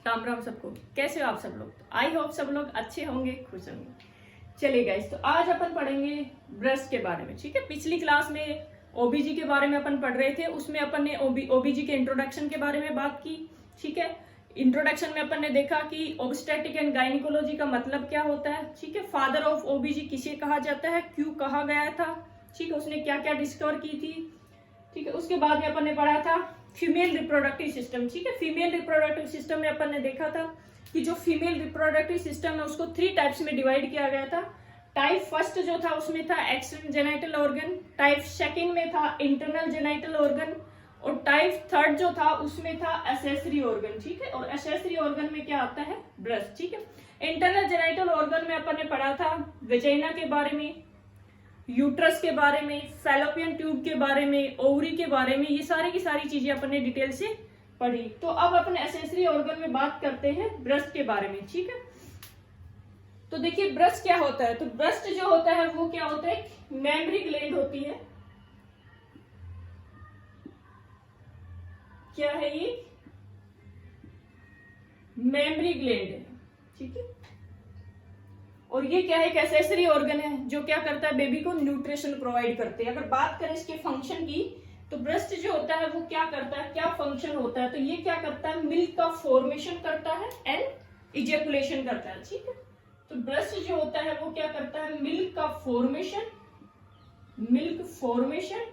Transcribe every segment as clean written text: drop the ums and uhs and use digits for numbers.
राम राम सबको। कैसे हो आप सब लोग? आई होप सब लोग अच्छे होंगे, खुश होंगे। चलिए गाइस, तो आज अपन पढ़ेंगे ब्रेस्ट के बारे में। ठीक है, पिछली क्लास में ओबीजी के बारे में अपन पढ़ रहे थे। उसमें अपन ने ओबीजी के इंट्रोडक्शन के बारे में बात की। ठीक है, इंट्रोडक्शन में अपन ने देखा कि ऑब्स्टेट्रिक एंड गायनिकोलॉजी का मतलब क्या होता है। ठीक है, फादर ऑफ ओबीजी किसे कहा जाता है, क्यों कहा गया था, ठीक है, उसने क्या क्या डिस्कवर की थी। ठीक है, उसके बाद में अपन ने पढ़ा था फीमेल रिप्रोडक्टिव सिस्टम। ठीक है, फीमेल रिप्रोडक्टिव सिस्टम में अपन ने देखा था कि जो फीमेल रिप्रोडक्टिव सिस्टम है उसको 3 टाइप्स में डिवाइड किया गया था। टाइप फर्स्ट जो था उसमें था external genital organ, type second में था इंटरनल जेनाइटल ऑर्गन, और टाइप थर्ड जो था उसमें था एसेसरी ऑर्गन। ठीक है, और एसेसरी ऑर्गन में क्या आता है, ब्रेस्ट। ठीक है, इंटरनल जेनाइटल ऑर्गन में अपन ने पढ़ा था वेजाइना के बारे में, यूट्रस के बारे में, फैलोपियन ट्यूब के बारे में, ओवरी के बारे में, ये सारी की सारी चीजें अपन ने डिटेल से पढ़ी। तो अब अपन एसेसरी ऑर्गन में बात करते हैं ब्रेस्ट के बारे में। ठीक है, तो देखिए ब्रेस्ट क्या होता है। तो ब्रेस्ट जो होता है वो क्या होता है, मेमरी ग्लैंड होती है। क्या है ये, मेमरी ग्लैंड है। ठीक है, और ये क्या है, एक एसेसरी ऑर्गन है जो क्या करता है, बेबी को न्यूट्रिशन प्रोवाइड करते हैं। अगर बात करें इसके फंक्शन की, तो ब्रेस्ट जो होता है वो क्या करता है, क्या फंक्शन होता है, तो ये क्या करता है, मिल्क का फॉर्मेशन करता है एंड इजेकुलेशन करता है। ठीक है, तो ब्रेस्ट जो होता है वो क्या करता है, मिल्क का formation, milk formation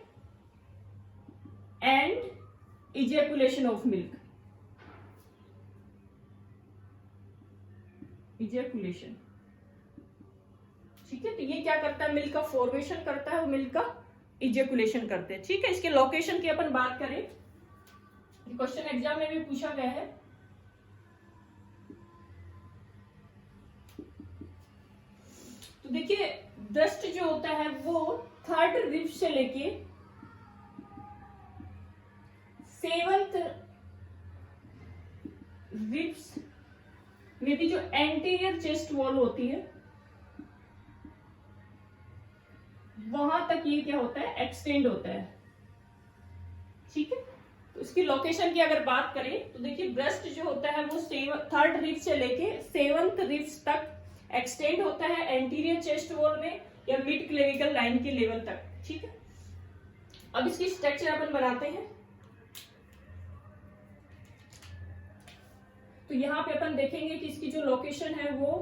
and ejaculation of milk, ejaculation. ठीक है, तो ये क्या करता है, मिल्क का फॉर्मेशन करता है और मिल्क का इजेकुलेशन करते हैं। ठीक है, इसके लोकेशन की अपन बात करें, क्वेश्चन एग्जाम में भी पूछा गया है। तो देखिए ब्रेस्ट जो होता है वो थर्ड रिब से लेके 7th रिब्स में भी जो एंटीरियर चेस्ट वॉल होती है वहां तक ये क्या होता है, एक्सटेंड होता है। ठीक है, तो इसकी लोकेशन की अगर बात करें तो देखिए ब्रेस्ट जो होता है वो थर्ड रिब से लेके 7th रिब्स तक एक्सटेंड होता है एंटीरियर चेस्ट वॉल में या मिड क्लेविकल लाइन के लेवल तक। ठीक है, अब इसकी स्ट्रक्चर अपन बनाते हैं। तो यहां पे अपन देखेंगे कि इसकी जो लोकेशन है वो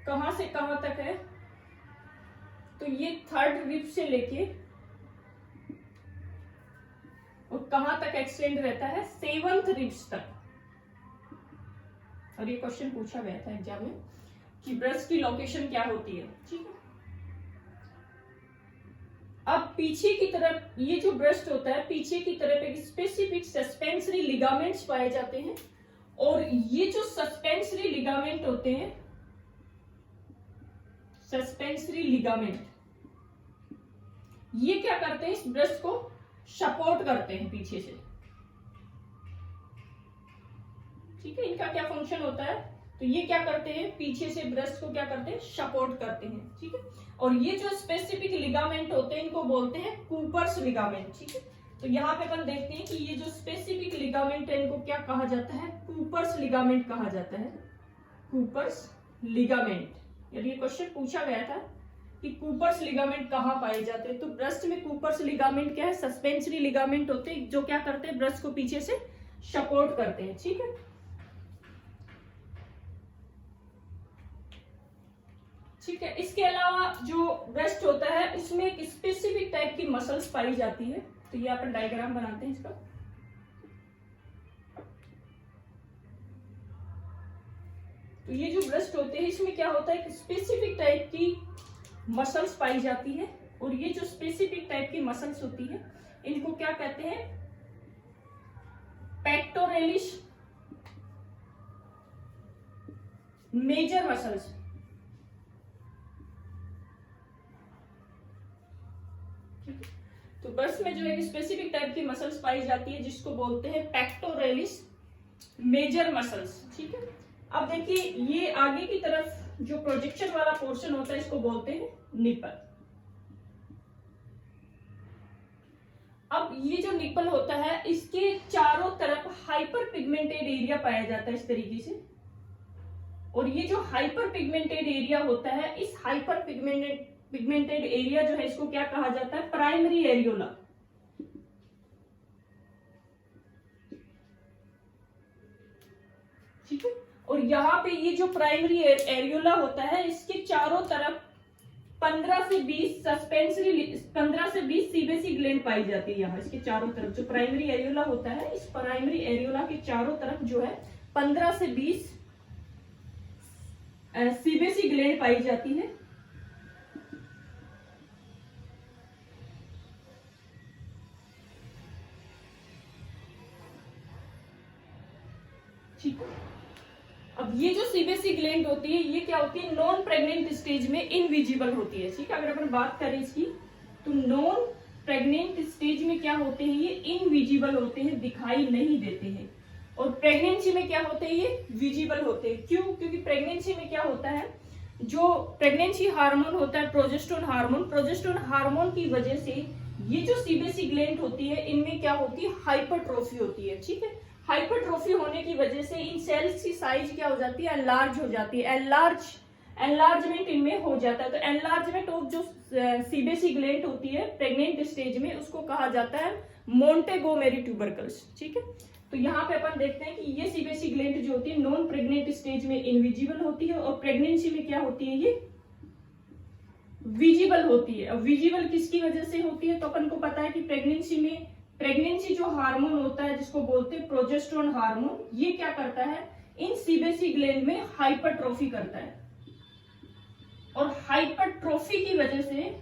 कहां से कहां तक है। तो ये थर्ड रिब से लेके और कहां तक एक्सटेंड रहता है, 7th रिब्स तक। और ये क्वेश्चन पूछा गया था एग्जाम में कि ब्रेस्ट की लोकेशन क्या होती है। ठीक है, अब पीछे की तरफ ये जो ब्रेस्ट होता है पीछे की तरफ एक स्पेसिफिक सस्पेंसरी लिगामेंट्स पाए जाते हैं, और ये जो सस्पेंसरी लिगामेंट होते हैं, सस्पेंसरी लिगामेंट, ये क्या करते हैं, इस ब्रेस्ट को सपोर्ट करते हैं पीछे से। ठीक है, इनका क्या फंक्शन होता है, तो ये क्या करते हैं, पीछे से ब्रेस्ट को क्या करते हैं, सपोर्ट करते हैं। ठीक है, और ये जो स्पेसिफिक लिगामेंट होते हैं इनको बोलते हैं कूपर्स लिगामेंट। ठीक है, तो यहाँ पे अपन देखते हैं कि ये जो स्पेसिफिक लिगामेंट है इनको क्या कहा जाता है, कूपर्स लिगामेंट कहा जाता है, कूपर्स लिगामेंट। यदि ये क्वेश्चन पूछा गया था कि कूपर्स लिगामेंट कहाँ पाए जाते हैं, तो ब्रेस्ट में कूपर्स लिगामेंट क्या है, सस्पेंसरी लिगामेंट होते हैं जो क्या करते हैं, ब्रेस्ट को पीछे से सपोर्ट करते हैं। ठीक है, ठीक है, इसके अलावा जो ब्रेस्ट होता है उसमें एक स्पेसिफिक टाइप की मसल्स पाई जाती है। तो ये अपन डायग्राम बनाते हैं इसका। तो ये जो ब्रेस्ट होते हैं इसमें क्या होता है, एक स्पेसिफिक टाइप की मसल्स पाई जाती है, और ये जो स्पेसिफिक टाइप की मसल्स होती है इनको क्या कहते हैं, पेक्टोरेलिस मेजर मसल्स। तो ब्रेस्ट में जो एक स्पेसिफिक टाइप की मसल्स पाई जाती है जिसको बोलते हैं पेक्टोरेलिस मेजर मसल्स। ठीक है, अब देखिए ये आगे की तरफ जो प्रोजेक्शन वाला पोर्शन होता है इसको बोलते हैं निपल। अब ये जो निपल होता है इसके चारों तरफ हाइपर पिगमेंटेड एरिया पाया जाता है इस तरीके से, और ये जो हाइपर पिगमेंटेड एरिया होता है, इस हाइपर पिगमेंटेड एरिया जो है इसको क्या कहा जाता है, प्राइमरी एरियोला। ठीक है, और यहाँ पे ये जो प्राइमरी एरियोला होता है इसके चारों तरफ 15 से 20 सीबेसी ग्लैंड पाई जाती है। यहाँ इसके चारों तरफ जो प्राइमरी एरियोला होता है, इस प्राइमरी एरियोला के चारों तरफ जो है 15 से 20 सीबेसी ग्लैंड पाई जाती है। ठीक है, अब ये जो सीबेसी ग्लैंड होती है ये क्या होती है, नॉन प्रेग्नेंट स्टेज में इनविजिबल होती है। ठीक है, अगर अपन बात करें इसकी तो नॉन प्रेग्नेंट स्टेज में क्या होते हैं, ये इनविजिबल होते हैं, दिखाई नहीं देते हैं। और प्रेगनेंसी में क्या होते हैं, ये विजिबल होते हैं। क्यों? क्योंकि प्रेगनेंसी में क्या होता है, जो प्रेगनेंसी हार्मोन होता है प्रोजेस्टेरोन हार्मोन की वजह से ये जो सीबेसी ग्लैंड होती है इनमें क्या होती है, हाइपरट्रोफी होती है। ठीक है, हाइपरट्रोफी होने की वजह से इन सेल्स की साइज क्या हो जाती है, एनलार्ज हो जाती है, एनलार्जमेंट इनमें हो जाता है। तो एनलार्जमेंट ऑफ जो सीबेसी ग्लैंड होती है प्रेग्नेंट स्टेज में उसको कहा जाता है मोंटेगोमेरी ट्यूबरकल्स। ठीक है, तो यहाँ पे अपन देखते हैं कि ये सीबेसी ग्लैंड जो होती है नॉन प्रेग्नेंट स्टेज में इनविजिबल होती है और प्रेगनेंसी में क्या होती है, ये विजिबल होती है। अब विजिबल किसकी वजह से होती है, तो अपन को पता है कि प्रेगनेंसी जो हार्मोन होता है जिसको बोलते हैं प्रोजेस्टेरोन हार्मोन, ये क्या करता है, इन सीबेसी ग्लैंड में हाइपरट्रोफी करता है। और हाइपरट्रोफी की वजह से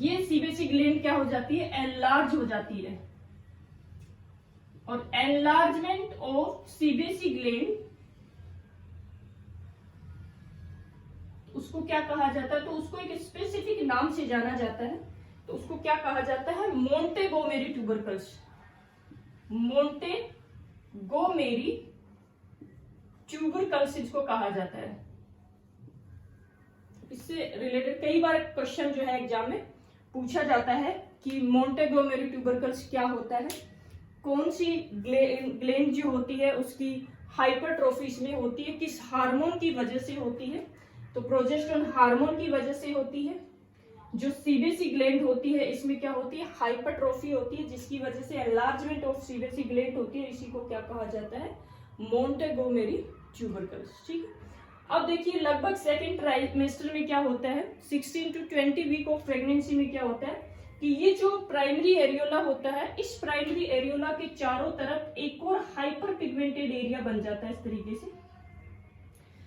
ये सीबेसी ग्लैंड क्या हो जाती है, एनलार्ज हो जाती है। और एनलार्जमेंट ऑफ सीबेसी ग्लैंड उसको क्या कहा जाता है, तो उसको एक स्पेसिफिक नाम से जाना जाता है। तो उसको क्या कहा जाता है, मोंटेगोमेरी ट्यूबरकल्स। मोंटेगोमेरी ट्यूबरकल्स इसको कहा जाता है। इससे रिलेटेड कई बार क्वेश्चन जो है एग्जाम में पूछा जाता है कि मोंटेगोमेरी ट्यूबरकल्स क्या होता है, कौन सी ग्लैंड जो होती है उसकी हाइपरट्रोफी इसमें होती है, किस हार्मोन की वजह से होती है, तो प्रोजेस्टेरोन हार्मोन की वजह से होती है। जो सीबेसी ग्लैंड होती है इसमें क्या होती है, हाइपरट्रोफी होती है, जिसकी वजह से एनलार्जमेंट ऑफ सीबेसी ग्लैंड होती है। इसी को क्या कहा जाता है, मोंटेगोमेरी ट्यूबरकल्स। ठीक है, अब देखिए लगभग सेकेंड ट्राइमेस्टर में क्या होता है, 16 to 20 वीक ऑफ प्रेगनेंसी में क्या होता है कि ये जो प्राइमरी एरियोला होता है, इस प्राइमरी एरियोला के चारों तरफ एक और हाइपर पिगमेंटेड एरिया बन जाता है इस तरीके से,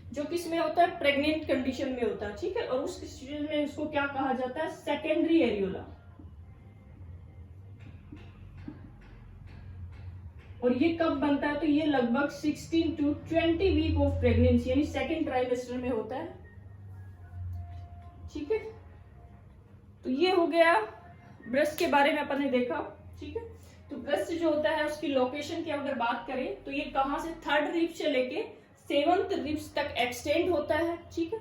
जो किसमें होता है, प्रेग्नेंट कंडीशन में होता है। ठीक है, और उस सिचुएशन में इसको क्या कहा जाता है, सेकेंडरी एरियोला। और ये कब बनता है, तो ये लगभग 16 to 20 वीक ऑफ प्रेगनेंसी यानी सेकेंड ट्राइमेस्टर में होता है। ठीक है, तो ये हो गया ब्रेस्ट के बारे में अपन ने देखा। ठीक है, तो ब्रेस्ट जो होता है उसकी लोकेशन की अगर बात करें तो ये कहां से, थर्ड रिब से लेके 7th रिब्स तक एक्सटेंड होता है। ठीक है,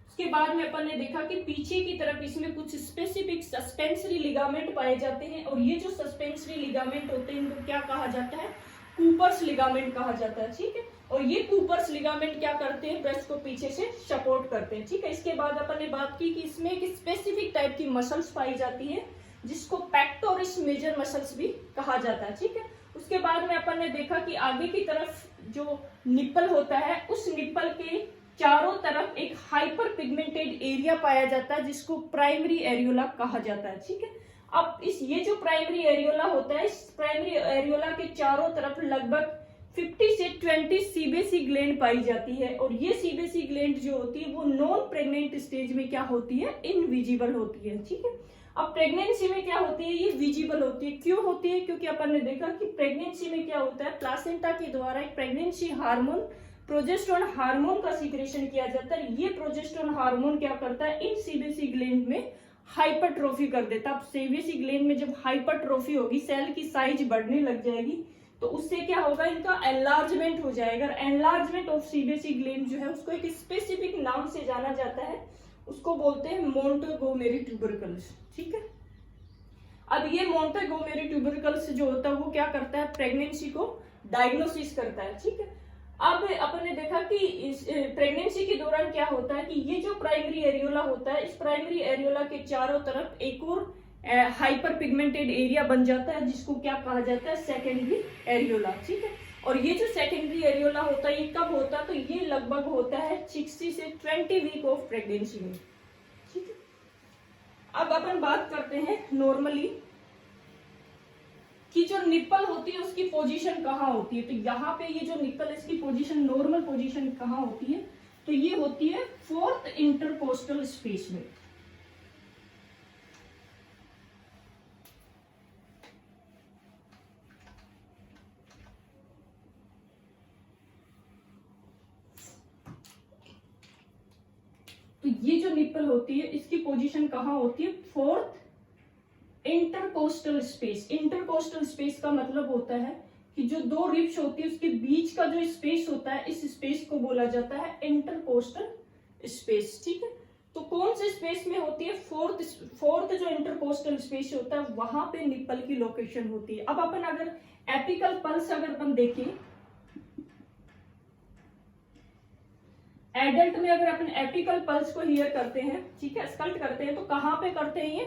उसके बाद में अपन ने देखा कि पीछे की तरफ इसमें कुछ स्पेसिफिक सस्पेंसरी लिगामेंट पाए जाते हैं, और ये जो सस्पेंसरी लिगामेंट होते हैं इनको क्या कहा जाता है, कूपर्स लिगामेंट कहा जाता है। ठीक है, और ये कूपर्स लिगामेंट क्या करते हैं, ब्रेस्ट को पीछे से सपोर्ट करते हैं। ठीक है, इसके बाद अपन ने बात की कि इसमें एक स्पेसिफिक टाइप की मसल्स पाई जाती है जिसको पेक्टोरिस मेजर मसल्स भी कहा जाता है। ठीक है, उसके बाद में अपन ने देखा कि आगे की तरफ जो निप्पल होता है उस निप्पल के चारों तरफ एक हाइपर पिगमेंटेड एरिया पाया जाता है जिसको प्राइमरी एरियोला कहा जाता है। ठीक है, अब ये जो प्राइमरी एरियोला होता है, इस प्राइमरी एरियोला के चारों तरफ लगभग 50 से 20 सीबेसी ग्लैंड पाई जाती है, और ये सीबेसी ग्लैंड जो होती है वो नॉन प्रेग्नेंट स्टेज में क्या होती है, इनविजिबल होती है। ठीक है, अब प्रेगनेंसी में क्या होती है, ये विजिबल होती है। क्यों होती है, क्योंकि अपन ने देखा कि प्रेगनेंसी में क्या होता है, प्लासेंटा के द्वारा एक प्रेगनेंसी हार्मोन प्रोजेस्टेरोन हार्मोन का सीक्रेशन किया जाता है। ये प्रोजेस्टेरोन हार्मोन क्या करता है, इन सीबेसी ग्लैंड में हाइपरट्रोफी कर देता है। अब सीबेसी ग्लैंड में जब हाइपरट्रोफी होगी, सेल की साइज बढ़ने लग जाएगी, तो उससे क्या होगा, इनका एनलार्जमेंट हो जाएगा। एनलार्जमेंट ऑफ सीबेसी ग्लैंड जो है उसको एक स्पेसिफिक नाम से जाना जाता है, उसको बोलते हैं मोंटेगोमेरी ट्यूबरकल्स। ठीक है, अब ये मोंटेगोमेरी ट्यूबरकल्स जो होता है वो क्या करता है, प्रेगनेंसी को डायग्नोसिस करता है, ठीक है। अब अपन ने देखा कि इस प्रेगनेंसी के दौरान क्या होता है कि ये जो प्राइमरी एरियोला होता है, इस प्राइमरी एरियोला के चारों तरफ एक और हाइपर पिगमेंटेड एरिया बन जाता है, जिसको क्या कहा जाता है, सेकेंडरी एरियोला, ठीक है। और ये जो सेकेंडरी एरियोला होता है ये कब होता है, तो ये लगभग होता है 60 से 20 वीक ऑफ प्रेगनेंसी में, ठीक है। अब अपन बात करते हैं नॉर्मली कि जो निप्पल होती है उसकी पोजीशन कहाँ होती है। तो यहाँ पे ये जो निप्पल है इसकी पोजीशन, नॉर्मल पोजीशन कहाँ होती है, तो ये होती है 4th इंटरकोस्टल स्पेस में। तो ये जो निप्पल होती है इसकी पोजीशन कहाँ होती है, 4th intercostal space. Intercostal space का मतलब होता है कि जो दो रिब्स होती है उसके बीच का जो स्पेस होता है, इस स्पेस को बोला जाता है इंटरकोस्टल स्पेस, ठीक है। तो कौन से स्पेस में होती है, फोर्थ जो इंटरकोस्टल स्पेस होता है वहां पे निप्पल की लोकेशन होती है। अब अपन अगर एपिकल पल्स अगर अपन देखें, एडल्ट में अगर अपन एपिकल पल्स को हियर करते हैं, ठीक है, स्कल्ट करते हैं, तो कहां पे करते हैं ये,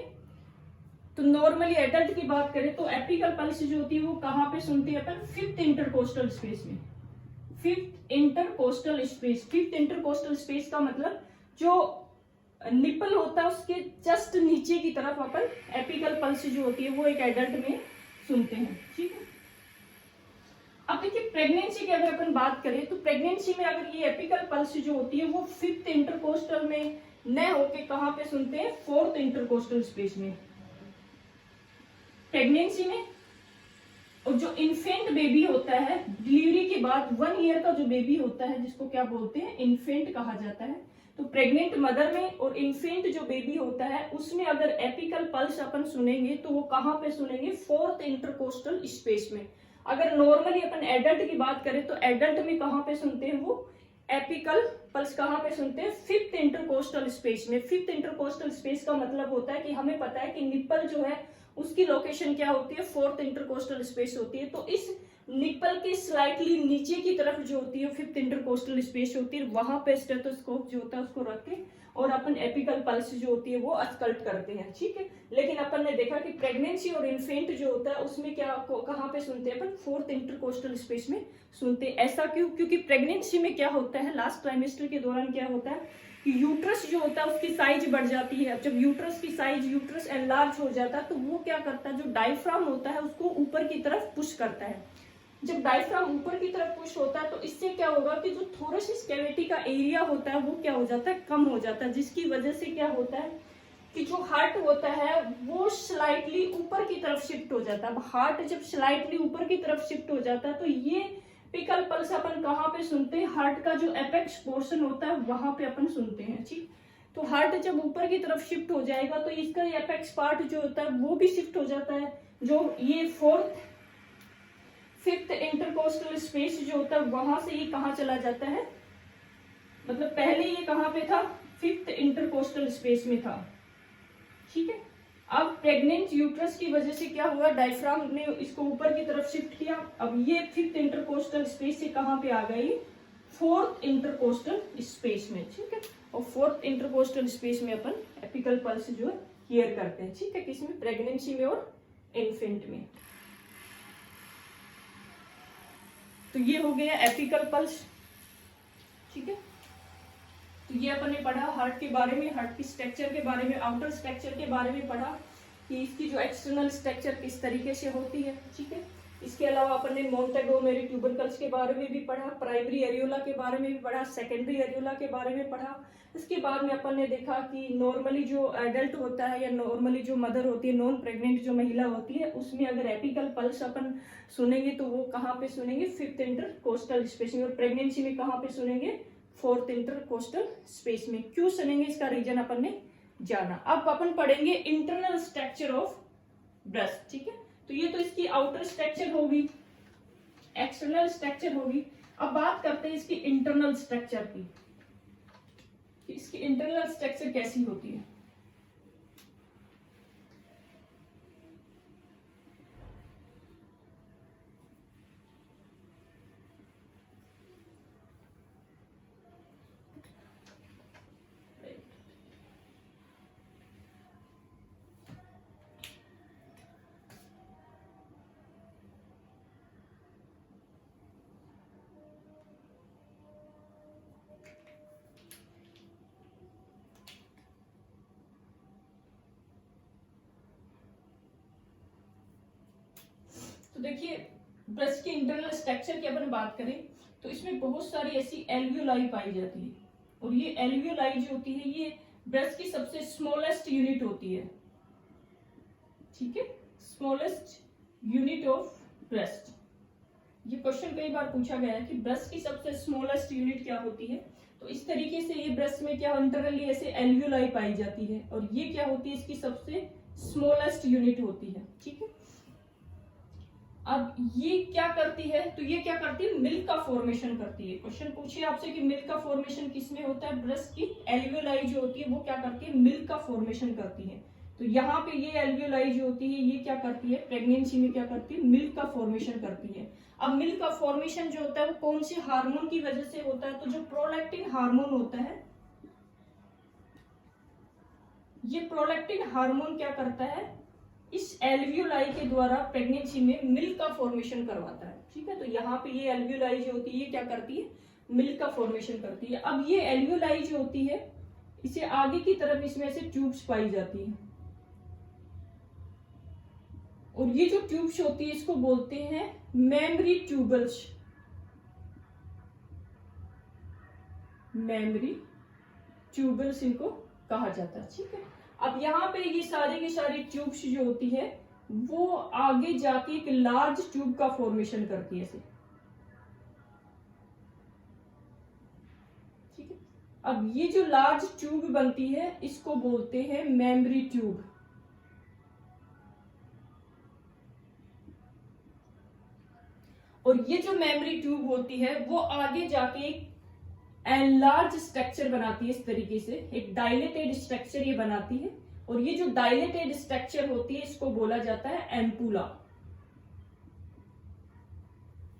तो नॉर्मली एडल्ट की बात करें तो एपिकल पल्स जो होती है वो कहां पे सुनते हैं अपन, 5th इंटरकोस्टल स्पेस में। 5th intercostal space, 5th intercostal space का मतलब जो निप्पल होता है उसके जस्ट नीचे की तरफ अपन एपिकल पल्स जो होती है वो एक एडल्ट में सुनते हैं, ठीक है। अब देखिए प्रेगनेंसी की अगर अपन बात करें तो प्रेगनेंसी में अगर ये एपिकल पल्स जो होती है वो 5th इंटरकोस्टल में न होके कहां पे सुनते हैं, 4th इंटरकोस्टल स्पेस में प्रेगनेंसी में। और जो इन्फेंट बेबी होता है डिलीवरी के बाद 1 ईयर का जो बेबी होता है जिसको क्या बोलते हैं, इन्फेंट कहा जाता है। तो प्रेग्नेंट मदर में और इन्फेंट जो बेबी होता है उसमें अगर एपिकल पल्स अपन सुनेंगे तो वो कहां पे सुनेंगे, 4th इंटरकोस्टल स्पेस में। अगर नॉर्मली अपन एडल्ट की बात करें तो एडल्ट में कहां पे सुनते हैं वो एपिकल पल्स, कहां पे सुनते हैं, 5th इंटरकोस्टल स्पेस में। 5th इंटरकोस्टल स्पेस का मतलब होता है कि हमें पता है कि निप्पल जो है उसकी लोकेशन क्या होती है, 4th इंटरकोस्टल स्पेस होती है। तो इस निप्पल के स्लाइटली नीचे की तरफ जो होती है 5th इंटरकोस्टल स्पेस होती है, वहां पे स्टेथोस्कोप जो होता है उसको रख के और अपन एपिकल पल्स जो होती है वो स्कल्ट करते हैं, ठीक है। लेकिन अपन ने देखा कि प्रेगनेंसी और इन्फेंट जो होता है उसमें क्या कहां पे सुनते हैं अपन, 4th इंटरकोस्टल स्पेस में सुनते हैं। ऐसा क्यों, क्योंकि प्रेगनेंसी में क्या होता है, लास्ट ट्राइमेस्टर के दौरान क्या होता है कि यूट्रस जो होता है उसकी साइज बढ़ जाती है। अब जब यूट्रस की साइज, यूट्रस एनलार्ज हो जाता है तो वो क्या करता है, जो डायफ्राम होता है उसको ऊपर की तरफ पुश करता है। जब डायफ्राम ऊपर की तरफ पुश होता है तो इससे क्या होगा कि जो थोरेसिस कैविटी का एरिया होता है वो क्या हो जाता है, कम हो जाता है, जिसकी वजह से क्या होता है कि जो हार्ट होता है वो स्लाइटली ऊपर की तरफ शिफ्ट हो जाता है। अब हार्ट जब स्लाइटली ऊपर की तरफ शिफ्ट हो जाता है तो ये एपिकल पल्स अपन कहाँ पे सुनते हैं, हार्ट का जो एपेक्स पोर्शन होता है वहां पे अपन सुनते हैं, ठीक। तो हार्ट जब ऊपर की तरफ शिफ्ट हो जाएगा तो इसका एपेक्स पार्ट जो होता है वो भी शिफ्ट हो जाता है। जो ये 5th इंटरकोस्टल स्पेस जो होता है वहां से ये कहाँ चला जाता है, मतलब पहले ये कहाँ पे था, 5th इंटरकोस्टल स्पेस में था, ठीक है। अब प्रेग्नेंट यूट्रस की वजह से क्या हुआ, डायफ्राम ने इसको ऊपर की तरफ शिफ्ट किया। अब ये 5th इंटरकोस्टल स्पेस से कहां पे आ गई, 4th इंटरकोस्टल स्पेस में, ठीक है। और 4th इंटरकोस्टल स्पेस में अपन एपिकल पल्स जो है हियर करते हैं, ठीक है, किसमें, प्रेगनेंसी में और इन्फेंट में। तो ये हो गया एपिकल पल्स, ठीक है। तो ये अपन ने पढ़ा हार्ट के बारे में, हार्ट की स्ट्रक्चर के बारे में, आउटर स्ट्रक्चर के बारे में पढ़ा कि इसकी जो एक्सटर्नल स्ट्रक्चर किस तरीके से होती है, ठीक है। इसके अलावा अपन ने मोंटेगोमेरी ट्यूबरकल्स के बारे में भी पढ़ा, प्राइमरी एरियोला के बारे में भी पढ़ा, सेकेंडरी एरियोला के बारे में पढ़ा। इसके बाद में अपन ने देखा कि नॉर्मली जो एडल्ट होता है या नॉर्मली जो मदर होती है, नॉन प्रेग्नेंट जो महिला होती है, उसमें अगर एपिकल पल्स अपन सुनेंगे तो वो कहाँ पे सुनेंगे, 5th इंटरकोस्टल स्पेस में। और प्रेगनेंसी में कहाँ पे सुनेंगे, 4th इंटरकोस्टल स्पेस में। क्यों सुनेंगे इसका रीजन अपन ने जाना। अब अपन पढ़ेंगे इंटरनल स्ट्रक्चर ऑफ ब्रेस्ट, ठीक है। तो ये तो इसकी आउटर स्ट्रक्चर होगी, एक्सटर्नल स्ट्रक्चर होगी। अब बात करते हैं इसकी इंटरनल स्ट्रक्चर की, इसकी इंटरनल स्ट्रक्चर कैसी होती है। देखिए ब्रेस्ट के इंटरनल स्ट्रक्चर की अपन बात करें तो इसमें बहुत सारी ऐसी एल्वियोलाई पाई जाती है, और ये एल्वियोलाई जो होती है ये ब्रेस्ट की सबसे स्मॉलेस्ट यूनिट होती है, ठीक है, स्मॉलेस्ट यूनिट ऑफ ब्रेस्ट। ये क्वेश्चन कई बार पूछा गया है कि ब्रेस्ट की सबसे स्मॉलेस्ट यूनिट क्या होती है, तो इस तरीके से ये ब्रेस्ट में क्या इंटरनली ऐसे एल्वियोलाई पाई जाती है, और ये क्या होती है, इसकी सबसे स्मॉलेस्ट यूनिट होती है, ठीक है। अब ये क्या करती है, तो ये क्या करती है, मिल्क का फॉर्मेशन करती है। क्वेश्चन पूछिए आपसे कि मिल्क का फॉर्मेशन किसमें होता है, ब्रेस्ट की एल्वियोलाई जो होती है वो क्या करती है, मिल्क का फॉर्मेशन करती है। तो यहाँ पे ये एल्वियोलाई जो होती है ये क्या करती है, प्रेगनेंसी में क्या करती है, मिल्क का फॉर्मेशन करती है। अब मिल्क का फॉर्मेशन जो होता है वो कौन से हार्मोन की वजह से होता है, तो जो प्रोलैक्टिन हार्मोन होता है, ये प्रोलैक्टिन हार्मोन क्या करता है, इस एल्वियोलाई के द्वारा प्रेगनेंसी में मिल्क का फॉर्मेशन करवाता है, ठीक है। तो यहाँ पे ये एल्वियोलाई जो होती है ये क्या करती है, मिल्क का फॉर्मेशन करती है। अब ये एल्वियोलाई जो होती है इसे आगे की तरफ इसमें से ट्यूब्स पाई जाती है, और ये जो ट्यूब्स होती है इसको बोलते हैं मेमरी ट्यूबल्स, मेमरी ट्यूबल्स इनको कहा जाता है, ठीक है। अब यहाँ पे ये सारी की सारी ट्यूब्स जो होती है वो आगे जाके एक लार्ज ट्यूब का फॉर्मेशन करती है, ठीक है। अब ये जो लार्ज ट्यूब बनती है इसको बोलते हैं मेमरी ट्यूब, और ये जो मेमरी ट्यूब होती है वो आगे जाके एक एनलार्ज स्ट्रक्चर बनाती है, इस तरीके से एक डायलेटेड स्ट्रक्चर ये बनाती है, और ये जो डायलेटेड स्ट्रक्चर होती है इसको बोला जाता है एम्पुला,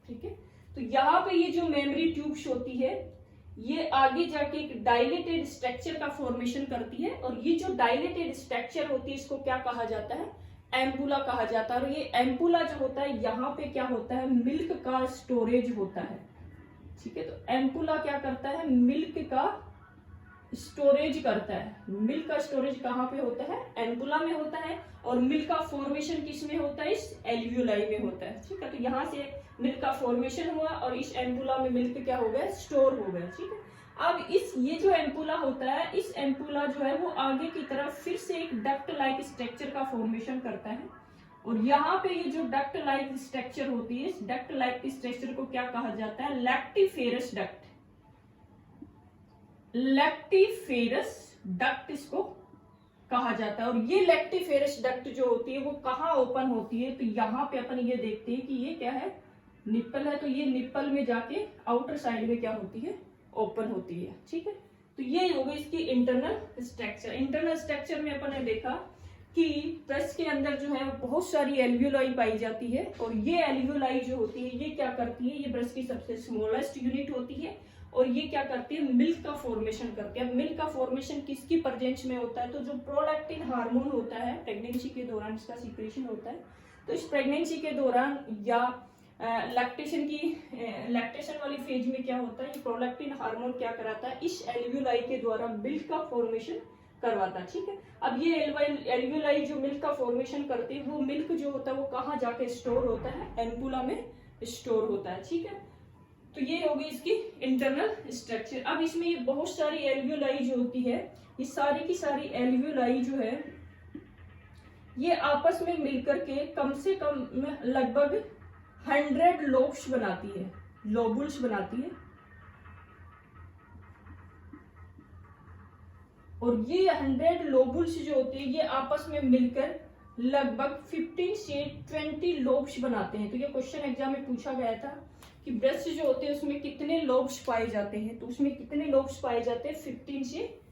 ठीक है। तो यहाँ पे ये जो मेमरी ट्यूब्स होती है ये आगे जाके एक डायलेटेड स्ट्रक्चर का फॉर्मेशन करती है, और ये जो डायलेटेड स्ट्रक्चर होती है इसको क्या कहा जाता है, एम्पुला कहा जाता है। और ये एम्पुला जो होता है यहाँ पे क्या होता है, मिल्क का स्टोरेज होता है, ठीक है। तो एम्पुला क्या करता है, मिल्क का स्टोरेज करता है। मिल्क का स्टोरेज कहाँ पे होता है, एम्पुला में होता है, और मिल्क का फॉर्मेशन किस में होता है, इस एल्वियोलाई में होता है, ठीक है। तो यहाँ से मिल्क का फॉर्मेशन हुआ और इस एम्पुला में मिल्क क्या हो गया, स्टोर हो गया, ठीक है। अब ये जो एम्पुला होता है, इस एम्पुला जो है वो आगे की तरफ फिर से एक डक्ट लाइक स्ट्रक्चर का फॉर्मेशन करता है, और यहाँ पे ये जो डक्ट लाइक स्ट्रक्चर होती है इस डक्ट लाइक स्ट्रक्चर को क्या कहा जाता है, लैक्टिफेरस डक्ट, लैक्टिफेरस डक्ट इसको कहा जाता है। और ये लैक्टिफेरस डक्ट जो होती है वो कहाँ ओपन होती है, तो यहाँ पे अपन ये देखते हैं कि ये क्या है, निप्पल है, तो ये निप्पल में जाके आउटर साइड में क्या होती है, ओपन होती है, ठीक है। तो ये हो गई इसकी इंटरनल स्ट्रक्चर। इंटरनल स्ट्रक्चर में अपन ने देखा कि ब्रेस्ट के अंदर जो है बहुत सारी एल्वियोलाई पाई जाती है, और ये एल्वियोलाई जो होती है ये क्या करती है, ये ब्रेस्ट की सबसे स्मॉलेस्ट यूनिट होती है, और ये क्या करती है, मिल्क का फॉर्मेशन करती है। अब मिल्क का फॉर्मेशन किसकी प्रेजेंस में होता है, तो जो प्रोलैक्टिन हार्मोन होता है प्रेगनेंसी के दौरान इसका सीक्रेशन होता है। तो इस प्रेगनेंसी के दौरान या लैक्टेशन वाली फेज में क्या होता है, ये प्रोलैक्टिन हार्मोन क्या कराता है, इस एल्वियोलाई के द्वारा मिल्क का फॉर्मेशन करवाता है, ठीक है। अब ये एल्वियोलाई जो मिल्क का फॉर्मेशन करती है वो मिल्क जो होता है वो कहाँ जाके स्टोर होता है, एम्पुला में स्टोर होता है, ठीक है। तो ये होगी इसकी इंटरनल स्ट्रक्चर। अब इसमें ये बहुत सारी एल्वियोलाई जो होती है, ये सारी की सारी एल्वियोलाई जो है ये आपस में मिलकर के कम से कम लगभग 100 लोब्स बनाती है, लोबुल्स बनाती है, और ये 100 लोबुल्स जो होते हैं ये आपस में मिलकर लगभग 15 से 20 लोब्स बनाते हैं। तो ये क्वेश्चन एग्जाम में पूछा गया था कि ब्रेस्ट जो होते हैं उसमें कितने लोब्स पाए जाते हैं, तो उसमें कितने लोब्स पाए जाते हैं, 15 से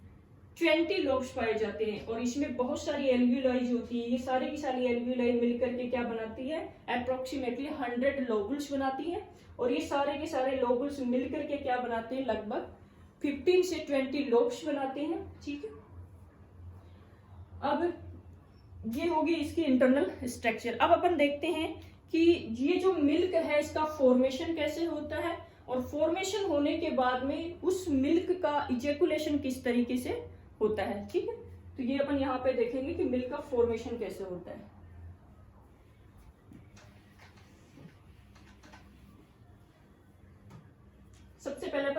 20 लोब्स पाए जाते हैं। और इसमें बहुत सारी एल्वियोलाई जो होती है ये सारी की सारी एल्वियोलाई मिलकर के क्या बनाती है, अप्रोक्सीमेटली 100 लोबुल्स बनाती है, और ये सारे के सारे लोबुल्स मिलकर के क्या बनाते हैं, लगभग 15 से 20 लोब्स बनाते हैं, ठीक है। अब ये होगी इसकी इंटरनल स्ट्रक्चर। अब अपन देखते हैं कि ये जो मिल्क है इसका फॉर्मेशन कैसे होता है, और फॉर्मेशन होने के बाद में उस मिल्क का इजेकुलेशन किस तरीके से होता है, ठीक है। तो ये अपन यहाँ पे देखेंगे कि मिल्क का फॉर्मेशन कैसे होता है।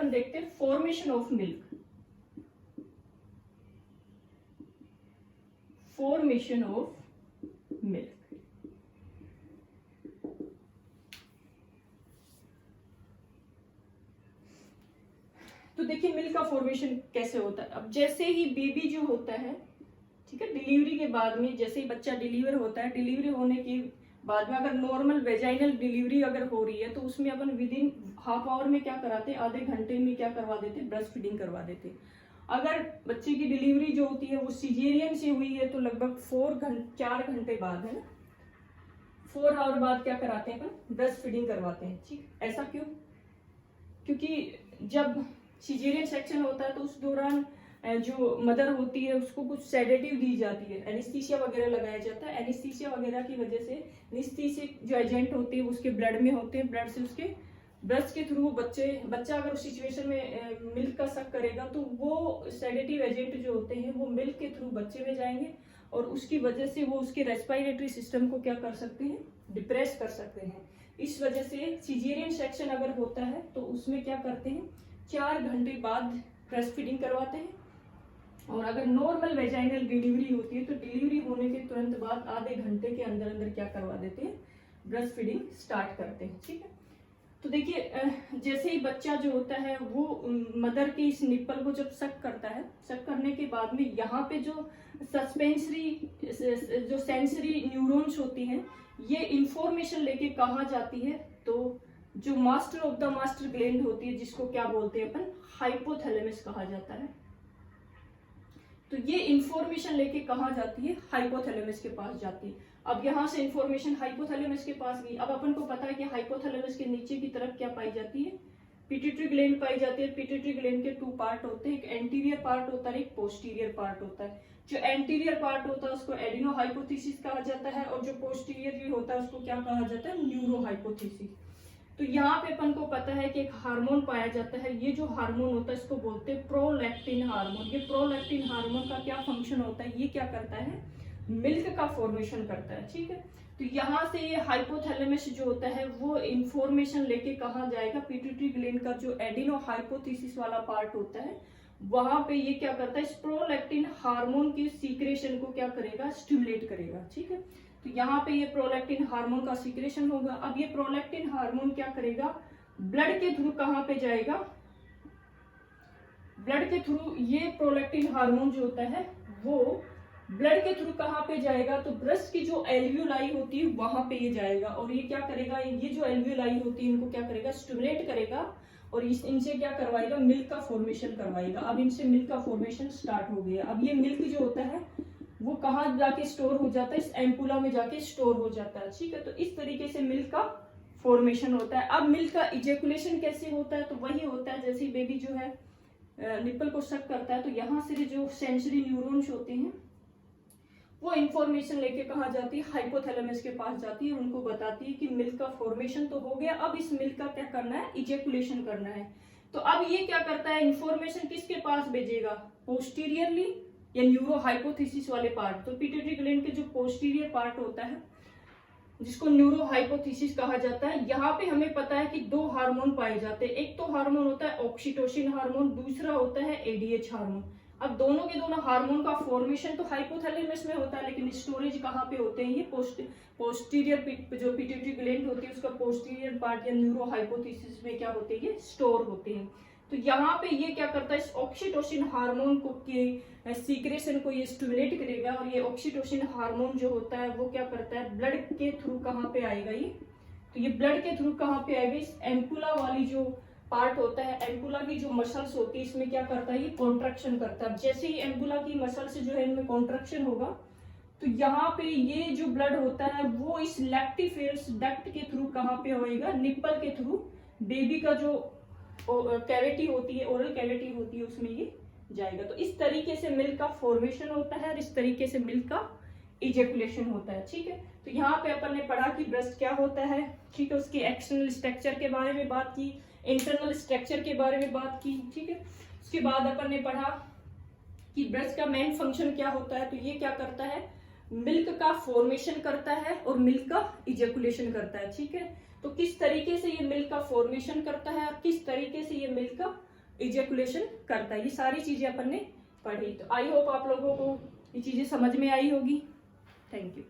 अपन देखते हैं formation of milk. Formation of milk. तो देखिए मिल्क का फॉर्मेशन कैसे होता है। अब जैसे ही बेबी जो होता है, ठीक है, डिलीवरी के बाद में जैसे ही बच्चा डिलीवर होता है, डिलीवरी होने के बाद में अगर नॉर्मल वेजाइनल डिलीवरी अगर हो रही है तो उसमें अपन विद इन हाफ आवर में क्या कराते हैं, आधे घंटे में क्या करवा देते हैं, ब्रेस्ट फीडिंग करवा देते हैं। अगर बच्चे की डिलीवरी जो होती है वो सीजेरियन से हुई है तो लगभग 4 घंटे बाद, है ना, 4 आवर बाद क्या कराते हैं अपन, ब्रेस्ट फीडिंग करवाते हैं। ठीक, ऐसा क्यों? क्योंकि जब सीजेरियन सेक्शन होता है तो उस दौरान जो मदर होती है उसको कुछ सेडेटिव दी जाती है, एनेस्थीसिया वगैरह लगाया जाता है। एनेस्थीसिया वगैरह की वजह से एनेस्थीसिक जो एजेंट होते हैं उसके ब्लड में होते हैं, ब्लड से उसके ब्रेस्ट के थ्रू बच्चा अगर उस सिचुएशन में मिल्क का सक करेगा तो वो सेडेटिव एजेंट जो होते हैं वो मिल्क के थ्रू बच्चे में जाएंगे और उसकी वजह से वो उसके रेस्पिरेटरी सिस्टम को क्या कर सकते हैं, डिप्रेस कर सकते हैं। इस वजह से सीजेरियन सेक्शन अगर होता है तो उसमें क्या करते हैं, 4 घंटे बाद ब्रेस्ट फीडिंग करवाते हैं। और अगर नॉर्मल वेजाइनल डिलीवरी होती है तो डिलीवरी होने के तुरंत बाद आधे घंटे के अंदर अंदर क्या करवा देते हैं, ब्रेस्ट फीडिंग स्टार्ट करते हैं। ठीक है, तो देखिए जैसे ही बच्चा जो होता है वो मदर के इस निप्पल को जब सक करता है, सक करने के बाद में यहाँ पे जो सस्पेंसरी जो सेंसरी न्यूरॉन्स होती हैं ये इंफॉर्मेशन लेके कहाँ जाती है, तो जो master of the master gland होती है जिसको क्या बोलते हैं अपन, हाइपोथैलेमस कहा जाता है। तो ये इंफॉर्मेशन लेके कहाँ जाती है, हाइपोथैलेमस के पास जाती है। अब यहाँ से इंफॉर्मेशन हाइपोथैलेमस के पास गई। अब अपन को पता है कि हाइपोथैलेमस के नीचे की तरफ क्या पाई जाती है, पिट्यूटरी ग्लैंड पाई जाती है। पिट्यूटरी ग्लैंड के 2 पार्ट होते हैं, एक एंटीरियर पार्ट होता है, एक पोस्टीरियर पार्ट होता है। जो एंटीरियर पार्ट होता है उसको एडिनो हाइपोथीसिस कहा जाता है और जो पोस्टीरियर होता है उसको क्या कहा जाता है, न्यूरो हाइपोथीसिस। तो यहाँ पे अपन को पता है कि एक हार्मोन पाया जाता है, ये जो हार्मोन होता है इसको बोलते हैं प्रोलैक्टिन हार्मोन। ये प्रोलैक्टिन हार्मोन का क्या फंक्शन होता है, ये क्या करता है, मिल्क का फॉर्मेशन करता है। ठीक है, तो यहाँ से ये हाइपोथैलेमस जो होता है वो इंफॉर्मेशन लेके कहाँ जाएगा, पिट्यूटरी ग्लैंड का जो एडिनो हाइपोथीसिस वाला पार्ट होता है वहां पे ये क्या करता है, इस प्रोलैक्टिन हार्मोन की सीक्रेशन को क्या करेगा, स्टिमुलेट करेगा। ठीक है, तो यहाँ पे ये प्रोलैक्टिन हार्मोन का सीक्रेशन होगा। अब ये प्रोलैक्टिन हार्मोन क्या करेगा, ब्लड के थ्रू कहाँ पे जाएगा, ब्लड के थ्रू ये प्रोलैक्टिन हार्मोन जो होता है वो ब्लड के थ्रू कहाँ पे जाएगा, तो ब्रेस्ट की जो एल्वियोलाई होती है वहां पे ये जाएगा और ये क्या करेगा, ये जो एल्वियोलाई होती है इनको क्या करेगा, स्टिमुलेट करेगा और इनसे क्या करवाएगा, मिल्क का फॉर्मेशन करवाएगा। अब इनसे मिल्क का फॉर्मेशन स्टार्ट हो गया। अब ये मिल्क जो होता है वो कहाँ जाके स्टोर हो जाता है, इस एम्पुला में जाके स्टोर हो जाता है। ठीक है, तो इस तरीके से मिल्क का फॉर्मेशन होता है। अब मिल्क का इजेकुलेशन कैसे होता है, तो वही होता है जैसे बेबी जो है निप्पल को सक करता है तो यहाँ से जो सेंसरी न्यूरॉन्स होते हैं वो इंफॉर्मेशन लेके कहाँ जाती है, हाइपोथैलेमस के पास जाती है, उनको बताती है कि मिल्क का फॉर्मेशन तो हो गया, अब इस मिल्क का क्या करना है, इजेकुलेशन करना है। तो अब ये क्या करता है, इंफॉर्मेशन किसके पास भेजेगा, पोस्टीरियरली या न्यूरो हाइपोथीसिस वाले पार्ट। तो पिट्यूटरी ग्लैंड के जो पोस्टीरियर पार्ट होता है जिसको न्यूरो हाइपोथीसिस कहा जाता है, यहाँ पे हमें पता है कि 2 हार्मोन पाए जाते हैं। एक तो हार्मोन होता है ऑक्सीटोसिन हार्मोन, दूसरा होता है एडीएच हार्मोन। अब दोनों के दोनों हार्मोन का फॉर्मेशन तो हाइपोथैलेमस में होता है लेकिन स्टोरेज कहाँ पे होते हैं, ये पोस्टीरियर जो पिट्यूटरी ग्लैंड होती है उसका पोस्टीरियर पार्ट या न्यूरो हाइपोथीसिस में क्या होते हैं, ये स्टोर होते हैं। तो यहाँ पे ये क्या करता है, इस ऑक्सीटोसिन हार्मोन को के सीक्रेशन को ये स्टिमुलेट करेगा और ये ऑक्सीटोसिन हार्मोन जो होता है वो क्या करता है, ब्लड के थ्रू कहाँ पे आएगा ये, तो ये ब्लड के थ्रू कहाँ पे आएगा, इस एम्पुला वाली जो पार्ट होता है, एम्पुला की जो मसल्स होती है इसमें क्या करता है, ये कॉन्ट्रैक्शन करता है। जैसे ही एम्पुला की मसल्स जो है इनमें कॉन्ट्रैक्शन होगा तो यहाँ पे ये जो ब्लड होता है वो इस लैक्टिफेरस डक्ट के थ्रू कहाँ पे होएगा, निप्पल के थ्रू बेबी का जो कैविटी होती है, ओरल कैविटी होती है उसमें ये जाएगा। तो इस तरीके से मिल्क का फॉर्मेशन होता है और इस तरीके से मिल्क का इजेकुलेशन होता है। ठीक है, तो यहाँ पे अपन ने पढ़ा कि ब्रेस्ट क्या होता है, ठीक है, उसके एक्सटर्नल स्ट्रक्चर के बारे में बात की, इंटरनल स्ट्रक्चर के बारे में बात की। ठीक है, उसके बाद अपन ने पढ़ा कि ब्रेस्ट का मेन फंक्शन क्या होता है, तो ये क्या करता है, मिल्क का फॉर्मेशन करता है और मिल्क का इजेकुलेशन करता है। ठीक है, तो किस तरीके से ये मिल्क का फॉर्मेशन करता है और किस तरीके से ये मिल्क का इजेकुलेशन करता है। ये सारी चीजें अपन ने पढ़ी। तो आई होप आप लोगों को ये चीजें समझ में आई होगी। Thank you.